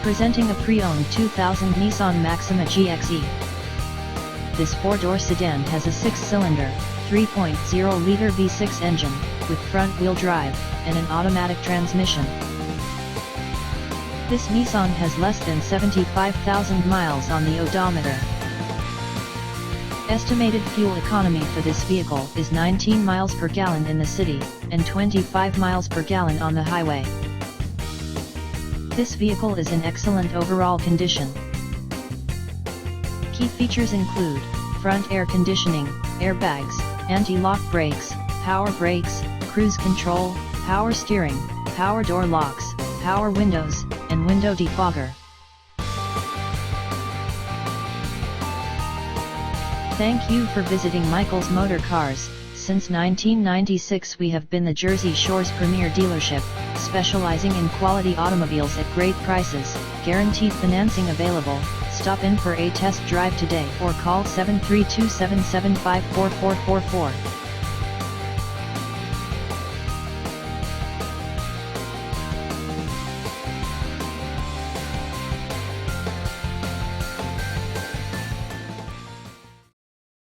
Presenting a pre-owned 2000 Nissan Maxima GXE. This four-door sedan has a six-cylinder, 3.0-liter V6 engine, with front-wheel drive, and an automatic transmission. This Nissan has less than 75,000 miles on the odometer. Estimated fuel economy for this vehicle is 19 miles per gallon in the city, and 25 miles per gallon on the highway. This vehicle is in excellent overall condition. Key features include front air conditioning, airbags, anti-lock brakes, power brakes, cruise control, power steering, power door locks, power windows, and window defogger. Thank you for visiting Michael's Motorcars. Since 1996 we have been the Jersey Shore's premier dealership, specializing in quality automobiles at great prices, guaranteed financing available. Stop in for a test drive today or call 732-775-4444.